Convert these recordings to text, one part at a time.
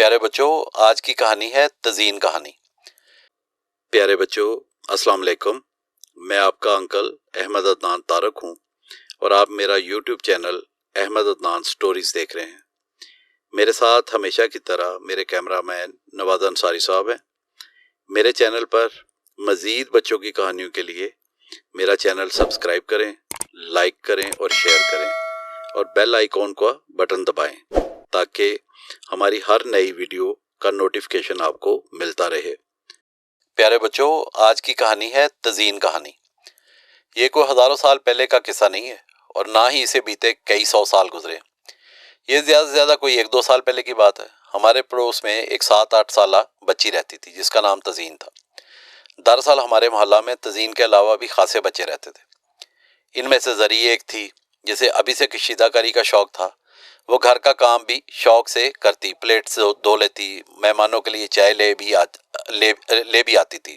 پیارے بچوں، آج کی کہانی ہے تزئین کہانی۔ پیارے بچوں، السلام علیکم۔ میں آپ کا انکل احمد عدنان طارق ہوں اور آپ میرا YouTube channel Ahmad Adnan stories دیکھ رہے ہیں۔ میرے ساتھ ہمیشہ کی طرح میرے کیمرہ مین نواز انصاری صاحب ہیں۔ میرے چینل پر مزید بچوں کی کہانیوں کے لیے میرا چینل سبسکرائب کریں، لائک کریں اور شیئر کریں اور بیل آئیکن کا بٹن دبائیں تاکہ ہماری ہر نئی ویڈیو کا نوٹیفیکیشن آپ کو ملتا رہے۔ پیارے بچوں، آج کی کہانی ہے تزئین کہانی۔ یہ کوئی ہزاروں سال پہلے کا قصہ نہیں ہے اور نہ ہی اسے بیتے کئی سو سال گزرے۔ یہ زیادہ سے زیادہ کوئی 1-2 سال پہلے کی بات ہے۔ ہمارے پڑوس میں ایک 7-8 سالہ بچی رہتی تھی جس کا نام تزئین تھا۔ دراصل ہمارے محلہ میں تزئین کے علاوہ بھی خاصے بچے رہتے تھے۔ ان میں سے زری ایک تھی جسے ابھی سے کشیدہ کاری کا شوق تھا۔ وہ گھر کا کام بھی شوق سے کرتی، پلیٹ سے دھو لیتی، مہمانوں کے لیے چائے لے بھی آتی تھی۔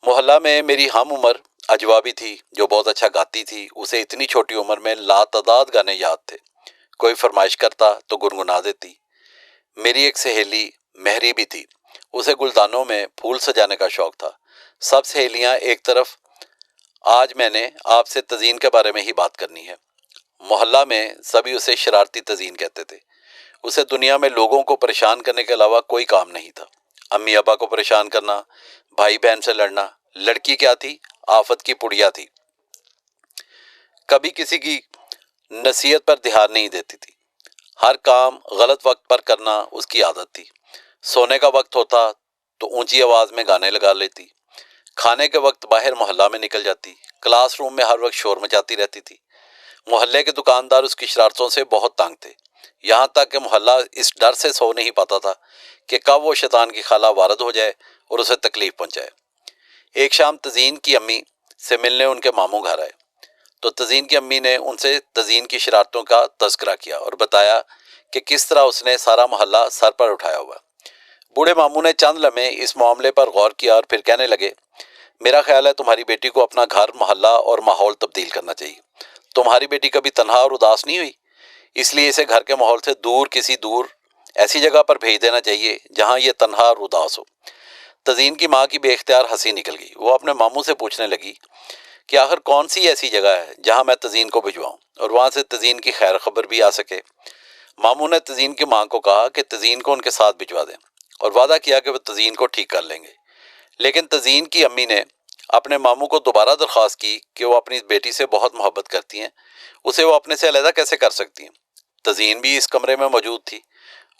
محلہ میں میری ہم عمر اجوا بھی تھی جو بہت اچھا گاتی تھی۔ اسے اتنی چھوٹی عمر میں لاتعداد گانے یاد تھے۔ کوئی فرمائش کرتا تو گنگنا دیتی۔ میری ایک سہیلی مہری بھی تھی۔ اسے گلدانوں میں پھول سجانے کا شوق تھا۔ سب سہیلیاں ایک طرف، آج میں نے آپ سے تزئین کے بارے میں ہی بات کرنی ہے۔ محلہ میں سبھی اسے شرارتی تزئین کہتے تھے۔ اسے دنیا میں لوگوں کو پریشان کرنے کے علاوہ کوئی کام نہیں تھا۔ امی ابا کو پریشان کرنا، بھائی بہن سے لڑنا۔ لڑکی کیا تھی؟ آفت کی پڑیا تھی۔ کبھی کسی کی نصیحت پر دھیان نہیں دیتی تھی۔ ہر کام غلط وقت پر کرنا اس کی عادت تھی۔ سونے کا وقت ہوتا تو اونچی آواز میں گانے لگا لیتی۔ کھانے کے وقت باہر محلہ میں نکل جاتی۔ کلاس روم میں ہر وقت شور مچاتی رہتی تھی۔ محلے کے دکاندار اس کی شرارتوں سے بہت تنگ تھے، یہاں تک کہ محلہ اس ڈر سے سو نہیں پاتا تھا کہ کب وہ شیطان کی خالہ وارد ہو جائے اور اسے تکلیف پہنچائے۔ ایک شام تزئین کی امی سے ملنے ان کے ماموں گھر آئے تو تزئین کی امی نے ان سے تزئین کی شرارتوں کا تذکرہ کیا اور بتایا کہ کس طرح اس نے سارا محلہ سر پر اٹھایا ہوا۔ بوڑھے ماموں نے چند لمحے اس معاملے پر غور کیا اور پھر کہنے لگے، میرا خیال ہے تمہاری بیٹی کو اپنا گھر، محلہ اور ماحول تبدیل کرنا چاہیے۔ تمہاری بیٹی کبھی تنہا اور اداس نہیں ہوئی، اس لیے اسے گھر کے ماحول سے کسی دور ایسی جگہ پر بھیج دینا چاہیے جہاں یہ تنہا اور اداس ہو۔ تزئین کی ماں کی بے اختیار ہنسی نکل گئی۔ وہ اپنے ماموں سے پوچھنے لگی کہ آخر کون سی ایسی جگہ ہے جہاں میں تزئین کو بھجواؤں اور وہاں سے تزئین کی خیر خبر بھی آ سکے۔ ماموں نے تزئین کی ماں کو کہا کہ تزئین کو ان کے ساتھ بھجوا دیں اور وعدہ کیا کہ وہ تزئین کو ٹھیک کر لیں گے۔ لیکن تزئین کی امی نے اپنے ماموں کو دوبارہ درخواست کی کہ وہ اپنی بیٹی سے بہت محبت کرتی ہیں، اسے وہ اپنے سے علیحدہ کیسے کر سکتی ہیں؟ تزئین بھی اس کمرے میں موجود تھی۔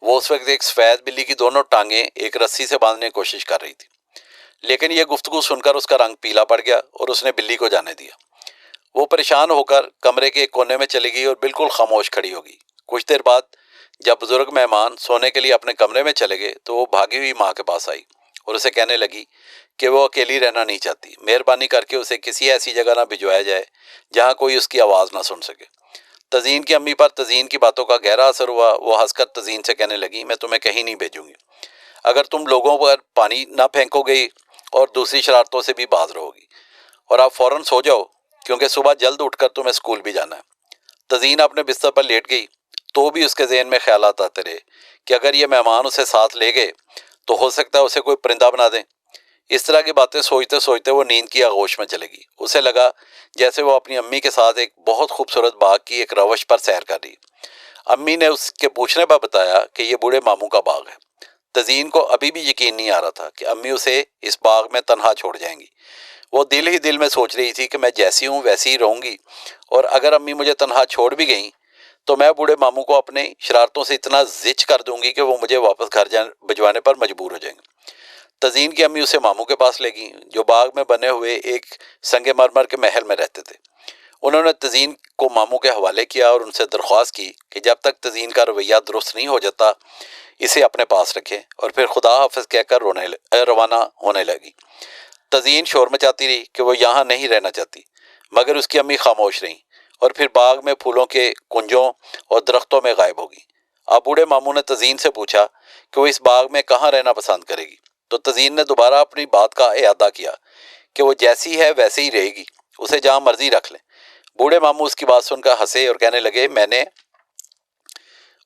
وہ اس وقت ایک سفید بلی کی دونوں ٹانگیں ایک رسی سے باندھنے کی کوشش کر رہی تھی، لیکن یہ گفتگو سن کر اس کا رنگ پیلا پڑ گیا اور اس نے بلی کو جانے دیا۔ وہ پریشان ہو کر کمرے کے ایک کونے میں چلی گئی اور بالکل خاموش کھڑی ہو گئی۔ کچھ دیر بعد جب بزرگ مہمان سونے کے لیے اپنے کمرے میں چلے گئے تو وہ بھاگی ہوئی ماں کے پاس آئی اور اسے کہنے لگی کہ وہ اکیلی رہنا نہیں چاہتی، مہربانی کر کے اسے کسی ایسی جگہ نہ بھجوایا جائے جہاں کوئی اس کی آواز نہ سن سکے۔ تزئین کی امی پر تزئین کی باتوں کا گہرا اثر ہوا۔ وہ ہنس کر تزئین سے کہنے لگی، میں تمہیں کہیں نہیں بھیجوں گی اگر تم لوگوں پر پانی نہ پھینکو گی اور دوسری شرارتوں سے بھی باز رہو گی، اور آپ فوراً سو جاؤ کیونکہ صبح جلد اٹھ کر تمہیں اسکول بھی جانا ہے۔ تزئین اپنے بستر پر لیٹ گئی تو بھی اس کے ذہن میں خیالات آتے رہے کہ اگر یہ مہمان اسے ساتھ لے گئے تو ہو سکتا ہے اسے کوئی پرندہ بنا دیں۔ اس طرح کی باتیں سوچتے سوچتے وہ نیند کی آغوش میں چلے گی۔ اسے لگا جیسے وہ اپنی امی کے ساتھ ایک بہت خوبصورت باغ کی ایک روش پر سیر کر رہی۔ امی نے اس کے پوچھنے پر بتایا کہ یہ بوڑھے ماموں کا باغ ہے۔ تزئین کو ابھی بھی یقین نہیں آ رہا تھا کہ امی اسے اس باغ میں تنہا چھوڑ جائیں گی۔ وہ دل ہی دل میں سوچ رہی تھی کہ میں جیسی ہوں ویسی ہی رہوں گی، اور اگر امی مجھے تنہا چھوڑ بھی گئیں تو میں بوڑھے ماموں کو اپنے شرارتوں سے اتنا زچ کر دوں گی کہ وہ مجھے واپس گھر بھجوانے پر مجبور ہو جائیں گے۔ تزئین کی امی اسے ماموں کے پاس لے گئیں جو باغ میں بنے ہوئے ایک سنگ مرمر کے محل میں رہتے تھے۔ انہوں نے تزئین کو ماموں کے حوالے کیا اور ان سے درخواست کی کہ جب تک تزئین کا رویہ درست نہیں ہو جاتا اسے اپنے پاس رکھیں، اور پھر خدا حافظ کہہ کر روانہ ہونے لگی۔ تزئین شور مچاتی رہی کہ وہ یہاں نہیں رہنا چاہتی، مگر اس کی امی خاموش رہیں اور پھر باغ میں پھولوں کے کنجوں اور درختوں میں غائب ہو گئی۔ اب بوڑھے ماموں نے تزئین سے پوچھا کہ وہ اس باغ میں کہاں رہنا پسند کرے گی، تو تزئین نے دوبارہ اپنی بات کا اعادہ کیا کہ وہ جیسی ہے ویسے ہی رہے گی، اسے جہاں مرضی رکھ لیں۔ بوڑھے ماموں اس کی بات سن کر ہنسے اور کہنے لگے، میں نے